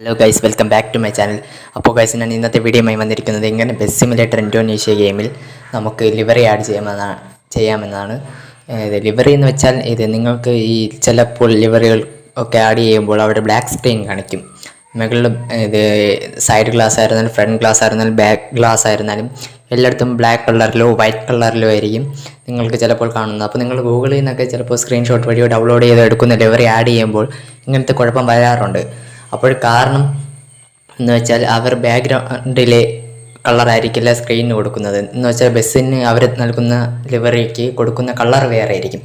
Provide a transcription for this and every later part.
Hello guys, welcome back to my channel. അപ്പോൾ guys, ഞാൻ ഇന്നത്തെ വീഡിയോയുമായി വന്നിരിക്കുന്നത് എങ്ങനെ ബസ് സിമുലേറ്റർ ഇൻഡോനേഷ്യ ഗെയിമിൽ നമുക്ക് ലിവറി ആഡ് ചെയ്യാമെന്നാണ്. ലിവറി എന്ന് വെച്ചാൽ നിങ്ങൾക്ക് ഈ ചിലപ്പോൾ ലിവറികൾ ഒക്കെ ആഡ് ചെയ്യുമ്പോൾ അവിടെ ബ്ലാക്ക് സ്ക്രീൻ കാണിക്കും. മുകളിൽ സൈഡ് ഗ്ലാസ് ആയിരുന്നാലും ഫ്രണ്ട് ഗ്ലാസ് ആയിരുന്നാലും ബാക്ക് ഗ്ലാസ് ആയിരുന്നാലും എല്ലായിടത്തും ബ്ലാക്ക് കളറിലോ വൈറ്റ് കളറിലോ ആയിരിക്കും നിങ്ങൾക്ക് ചിലപ്പോൾ കാണുന്നത്. അപ്പോൾ നിങ്ങൾ ഗൂഗിളിൽ നിന്നൊക്കെ ചിലപ്പോൾ സ്ക്രീൻഷോട്ട് വഴിയോ ഡൗൺലോഡ് ചെയ്ത് എടുക്കുന്ന ലിവറി ആഡ് ചെയ്യുമ്പോൾ ഇങ്ങനത്തെ കുഴപ്പം വരാറുണ്ട്. അപ്പോൾ കാരണം എന്ന് വെച്ചാൽ അവർ ബാക്ക്ഗ്രൗണ്ടിലെ കളറായിരിക്കില്ല സ്ക്രീനിന് കൊടുക്കുന്നത്. എന്ന് വെച്ചാൽ ബസ്സിന് അവർ നൽകുന്ന ലിവറിക്ക് കൊടുക്കുന്ന കളർ വേറെ ആയിരിക്കും.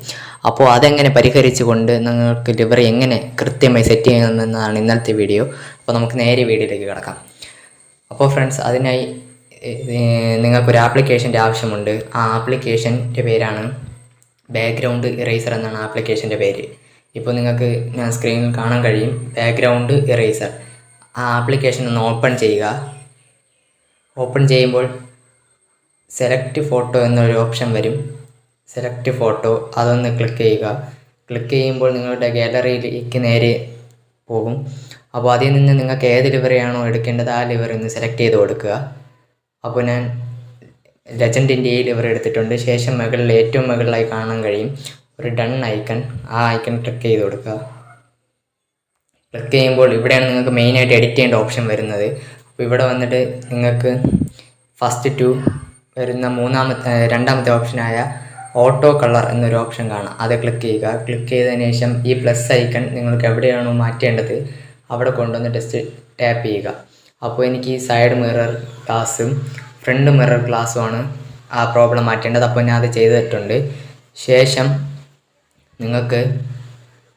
അപ്പോൾ അതെങ്ങനെ പരിഹരിച്ചുകൊണ്ട് നിങ്ങൾക്ക് ലിവറി എങ്ങനെ കൃത്യമായി സെറ്റ് ചെയ്യാമെന്നാണ് ഇന്നത്തെ വീഡിയോ. അപ്പോൾ നമുക്ക് നേരെ വീഡിയോയിലേക്ക് കിടക്കാം. അപ്പോൾ ഫ്രണ്ട്സ്, അതിനായി നിങ്ങൾക്കൊരു ആപ്ലിക്കേഷൻ്റെ ആവശ്യമുണ്ട്. ആ ആപ്ലിക്കേഷൻ്റെ പേരാണ് ബാക്ക്ഗ്രൗണ്ട് ഇറേസർ എന്നാണ് ആപ്ലിക്കേഷൻ്റെ പേര്. ഇപ്പോൾ നിങ്ങൾക്ക് ഞാൻ സ്ക്രീനിൽ കാണാൻ കഴിയും ബാക്ക്ഗ്രൗണ്ട് ഇറേസർ. ആ ആപ്ലിക്കേഷൻ ഒന്ന് ഓപ്പൺ ചെയ്യുക. ഓപ്പൺ ചെയ്യുമ്പോൾ സെലക്ട് ഫോട്ടോ എന്നൊരു ഓപ്ഷൻ വരും. സെലക്ട് ഫോട്ടോ, അതൊന്ന് ക്ലിക്ക് ചെയ്യുക. ക്ലിക്ക് ചെയ്യുമ്പോൾ നിങ്ങളുടെ ഗാലറിയിലേക്ക് നേരെ പോകും. അപ്പോൾ അതിൽ നിന്ന് നിങ്ങൾക്ക് ഏത് ലിവറിയാണോ എടുക്കേണ്ടത് ആ ലിവറി ഒന്ന് സെലക്ട് ചെയ്ത് കൊടുക്കുക. അപ്പോൾ ഞാൻ ലെജൻഡിൻ്റെ ഈ ലിവർ എടുത്തിട്ടുണ്ട്. ശേഷം ഏറ്റവും മുകളിലായി കാണാൻ കഴിയും ഒരു ഡൺ ഐക്കൺ. ആ ഐക്കൺ ക്ലിക്ക് ചെയ്ത് കൊടുക്കുക. ക്ലിക്ക് ചെയ്യുമ്പോൾ ഇവിടെയാണ് നിങ്ങൾക്ക് മെയിനായിട്ട് എഡിറ്റ് ചെയ്യേണ്ട ഓപ്ഷൻ വരുന്നത്. അപ്പോൾ ഇവിടെ വന്നിട്ട് നിങ്ങൾക്ക് ഫസ്റ്റ് ടു വരുന്ന രണ്ടാമത്തെ ഓപ്ഷനായ ഓട്ടോ കളർ എന്നൊരു ഓപ്ഷൻ കാണാം. അത് ക്ലിക്ക് ചെയ്യുക. ക്ലിക്ക് ചെയ്തതിന് ശേഷം ഈ പ്ലസ് ഐക്കൺ നിങ്ങൾക്ക് എവിടെയാണോ മാറ്റേണ്ടത് അവിടെ കൊണ്ടുവന്ന് ജസ്റ്റ് ടാപ്പ് ചെയ്യുക. അപ്പോൾ എനിക്ക് ഈ സൈഡ് മിറർ ഗ്ലാസും ഫ്രണ്ട് മിറർ ഗ്ലാസ്സുമാണ് ആ പ്രോബ്ലം മാറ്റേണ്ടത്. അപ്പോൾ ഞാൻ അത് ചെയ്തിട്ടുണ്ട്. ശേഷം നിങ്ങൾക്ക്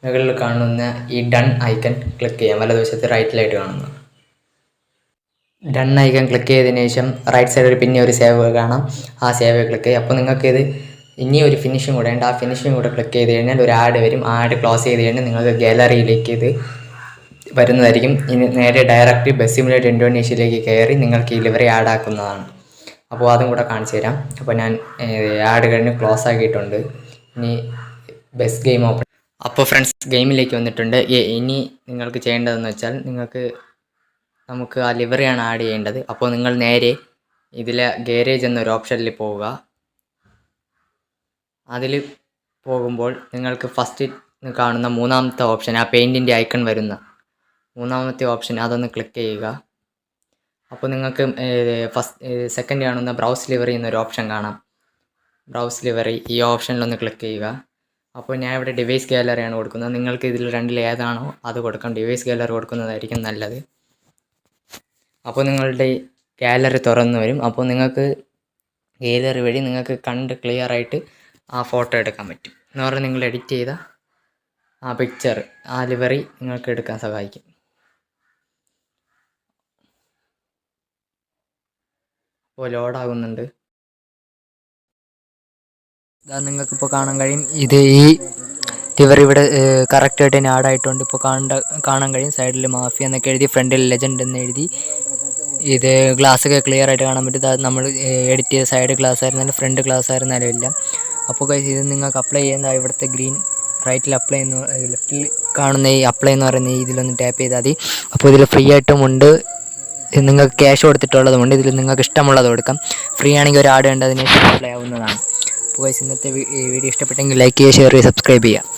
മുകളിൽ കാണുന്ന ഈ ഡൺ ഐക്കൺ ക്ലിക്ക് ചെയ്യാം. വലതുവശത്ത് റൈറ്റിലായിട്ട് കാണുന്നു ഡൺ ഐക്കൺ ക്ലിക്ക് ചെയ്തതിന് ശേഷം റൈറ്റ് സൈഡിൽ പിന്നെ ഒരു സേവ് കാണാം. ആ സേവ് ക്ലിക്ക് ചെയ്യും. അപ്പോൾ നിങ്ങൾക്കിത് ഇനി ഒരു ഫിനിഷിംഗ് കൂടെ ഉണ്ട്. ആ ഫിനിഷിംഗ് കൂടെ ക്ലിക്ക് ചെയ്ത് കഴിഞ്ഞാൽ ഒരു ആഡ് വരും. ആഡ് ക്ലോസ് ചെയ്ത് കഴിഞ്ഞാൽ നിങ്ങൾക്ക് ഗാലറിയിലേക്ക് ഇത് വരുന്നതായിരിക്കും. ഇനി നേരെ ഡയറക്റ്റ് ബസ് സിമുലേറ്റർ ഇൻഡോനേഷ്യയിലേക്ക് കയറി നിങ്ങൾക്ക് ഈ ലിവറി ആഡ് ആക്കുന്നതാണ്. അപ്പോൾ അതും കൂടെ കാണിച്ചു തരാം. അപ്പോൾ ഞാൻ ആഡ് കഴിഞ്ഞ് ക്ലോസ് ആക്കിയിട്ടുണ്ട്. ഇനി ബസ് ഗെയിം ഓപ്പൺ. അപ്പോൾ ഫ്രണ്ട്സ്, ഗെയിമിലേക്ക് വന്നിട്ടുണ്ട്. ഇനി നിങ്ങൾക്ക് ചെയ്യേണ്ടതെന്ന് വെച്ചാൽ നമുക്ക് ആ ലിവറിയാണ് ആഡ് ചെയ്യേണ്ടത്. അപ്പോൾ നിങ്ങൾ നേരെ ഇതിലെ ഗാരേജ് എന്നൊരു ഓപ്ഷനിൽ പോവുക. അതിൽ പോകുമ്പോൾ നിങ്ങൾക്ക് ഫസ്റ്റ് കാണുന്ന മൂന്നാമത്തെ ഓപ്ഷൻ, ആ പെയിൻറ്റിൻ്റെ ഐക്കൺ വരുന്ന മൂന്നാമത്തെ ഓപ്ഷൻ, അതൊന്ന് ക്ലിക്ക് ചെയ്യുക. അപ്പോൾ നിങ്ങൾക്ക് സെക്കൻഡ് കാണുന്ന ബ്രൗസ് ലിവറി എന്നൊരു ഓപ്ഷൻ കാണാം. ബ്രൗസ് ലിവറി, ഈ ഓപ്ഷനിലൊന്ന് ക്ലിക്ക് ചെയ്യുക. അപ്പോൾ ഞാൻ ഇവിടെ ഡിവൈസ് ഗാലറിയാണ് കൊടുക്കുന്നത്. നിങ്ങൾക്ക് ഇതിൽ രണ്ടിൽ ഏതാണോ അത് കൊടുക്കാം. ഡിവൈസ് ഗാലറി കൊടുക്കുന്നതായിരിക്കും നല്ലത്. അപ്പോൾ നിങ്ങളുടെ ഗാലറി തുറന്നു വരും. അപ്പോൾ നിങ്ങൾക്ക് ഗാലറി വഴി നിങ്ങൾക്ക് കണ്ട് ക്ലിയർ ആയിട്ട് ആ ഫോട്ടോ എടുക്കാൻ പറ്റും. എന്ന് പറഞ്ഞാൽ നിങ്ങൾ എഡിറ്റ് ചെയ്ത ആ പിക്ചർ, ആ ലിവറി നിങ്ങൾക്ക് എടുക്കാൻ സഹായിക്കും. അപ്പോൾ ലോഡാകുന്നുണ്ട്. ഇതാ നിങ്ങൾക്കിപ്പോൾ കാണാൻ കഴിയും. ഈ ലിവർ ഇവിടെ കറക്റ്റായിട്ട് തന്നെ ആഡായിട്ടുണ്ട്. ഇപ്പോൾ കാണാൻ കഴിയും. സൈഡിൽ മാഫിയ എന്നൊക്കെ എഴുതി, ഫ്രണ്ടിൽ ലെജൻഡ് എന്ന് എഴുതി. ഇത് ഗ്ലാസ്സൊക്കെ ക്ലിയർ ആയിട്ട് കാണാൻ പറ്റും. അത് നമ്മൾ എഡിറ്റ് ചെയ്ത സൈഡ് ഗ്ലാസ് ആയിരുന്നാലും ഫ്രണ്ട് ഗ്ലാസ് ആയിരുന്നാലും എല്ലാം. അപ്പോൾ ഇത് നിങ്ങൾക്ക് അപ്ലൈ ചെയ്യുന്ന ഇവിടുത്തെ ഗ്രീൻ റൈറ്റിൽ അപ്ലൈ എന്ന് ലെഫ്റ്റിൽ കാണുന്ന ഈ അപ്ലൈ എന്ന് പറയുന്ന ഇതിലൊന്ന് ടാപ്പ് ചെയ്താൽ മതി. അപ്പോൾ ഇതിൽ ഫ്രീ ആയിട്ടുമുണ്ട്, നിങ്ങൾക്ക് ക്യാഷ് കൊടുത്തിട്ടുള്ളതുമുണ്ട്. ഇതിൽ നിങ്ങൾക്ക് ഇഷ്ടമുള്ളത് കൊടുക്കാം. ഫ്രീ ആണെങ്കിൽ ഒരു ആഡ് ഉണ്ട്, അതിന് അപ്ലൈ ആവുന്നതാണ്. അപ്പോൾ ഇന്നത്തെ വീഡിയോ ഇഷ്ടപ്പെട്ടെങ്കിൽ ലൈക്ക് ചെയ്യുക, ഷെയർ ചെയ്യുക, സബ്സ്ക്രൈബ് ചെയ്യുക.